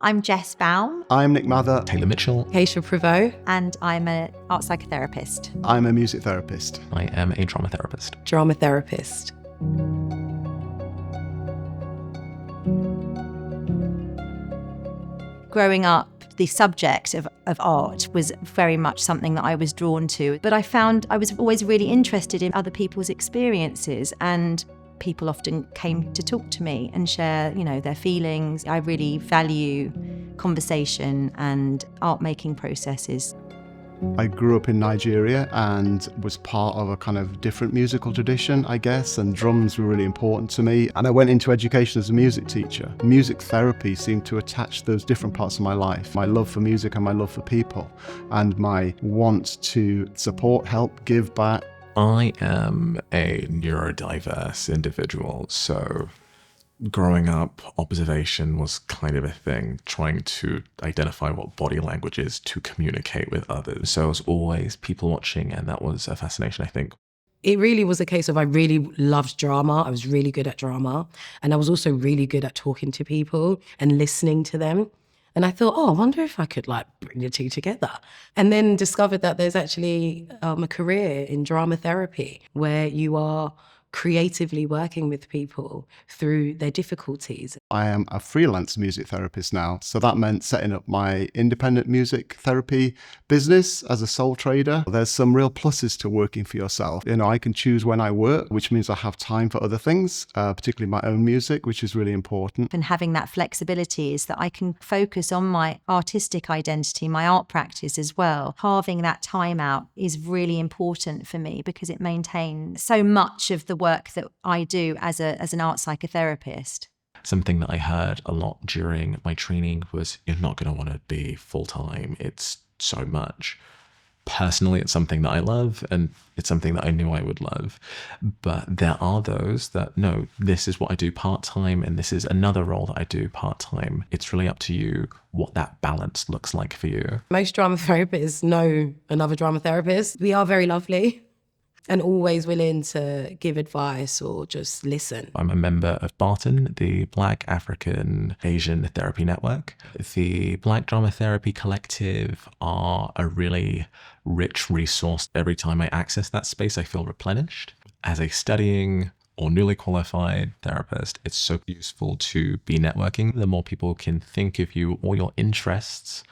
I'm Jess Baum. I'm Nick Mather. Taylor Mitchell. Keisha Prevost. And I'm an art psychotherapist. I'm a music therapist. I am a drama therapist. Drama therapist. Growing up, the subject of art was very much something that I was drawn to. But I found I was always really interested in other people's experiences, and people often came to talk to me and share, their feelings. I really value conversation and art-making processes. I grew up in Nigeria and was part of a kind of different musical tradition, I guess, and drums were really important to me. And I went into education as a music teacher. Music therapy seemed to attach those different parts of my life, my love for music and my love for people, and my want to support, help, give back. I am a neurodiverse individual, so growing up, observation was kind of a thing, trying to identify what body language is to communicate with others. So I was always people watching, and that was a fascination, I think. It really was a case of I really loved drama. I was really good at drama. And I was also really good at talking to people and listening to them. And I thought, I wonder if I could bring the two together. And then discovered that there's actually a career in drama therapy where you are creatively working with people through their difficulties. I am a freelance music therapist now, so that meant setting up my independent music therapy business as a sole trader. There's some real pluses to working for yourself. I can choose when I work, which means I have time for other things, particularly my own music, which is really important. And having that flexibility is that I can focus on my artistic identity, my art practice as well. Carving that time out is really important for me because it maintains so much of the work that I do as an art psychotherapist. Something that I heard a lot during my training was, you're not going to want to be full-time. It's so much. Personally, it's something that I love, and it's something that I knew I would love. But there are those that, no, this is what I do part-time, and this is another role that I do part-time. It's really up to you what that balance looks like for you. Most drama therapists know another drama therapist. We are very lovely and always willing to give advice or just listen. I'm a member of BAAT, the Black African Asian Therapy Network. The Black Drama Therapy Collective are a really rich resource. Every time I access that space, I feel replenished. As a studying or newly qualified therapist, it's so useful to be networking. The more people can think of you or your interests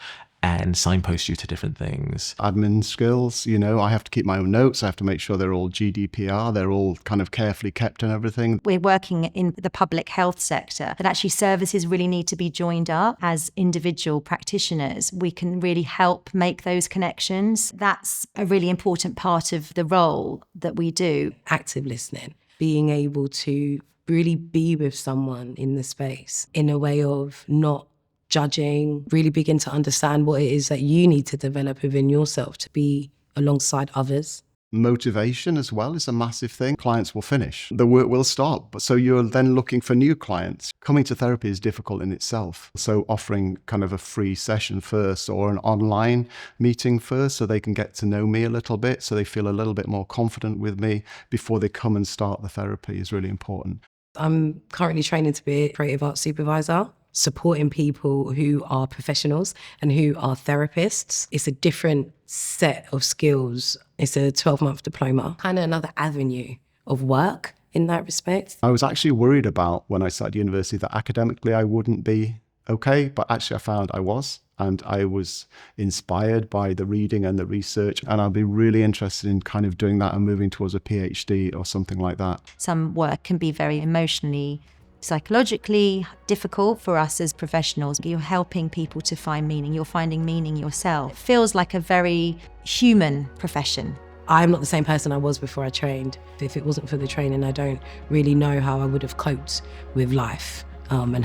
and signpost you to different things. Admin skills, I have to keep my own notes. I have to make sure they're all GDPR. They're all kind of carefully kept and everything. We're working in the public health sector, that actually services really need to be joined up. As individual practitioners, we can really help make those connections. That's a really important part of the role that we do. Active listening, being able to really be with someone in the space in a way of not judging, really begin to understand what it is that you need to develop within yourself to be alongside others. Motivation as well is a massive thing. Clients will finish, the work will stop, but so you're then looking for new clients. Coming to therapy is difficult in itself. So offering kind of a free session first or an online meeting first so they can get to know me a little bit, so they feel a little bit more confident with me before they come and start the therapy is really important. I'm currently training to be a creative arts supervisor, supporting people who are professionals and who are therapists. It's a different set of skills. It's a 12-month diploma, kind of another avenue of work in that respect. I was actually worried about when I started university that academically I wouldn't be okay, but actually I found I was. And I was inspired by the reading and the research, and I'll be really interested in kind of doing that and moving towards a PhD or something like that. Some work can be very emotionally, psychologically difficult for us as professionals. You're helping people to find meaning. You're finding meaning yourself. It feels like a very human profession. I'm not the same person I was before I trained. If it wasn't for the training, I don't really know how I would have coped with life and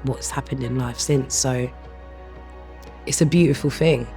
what's happened in life since. So it's a beautiful thing.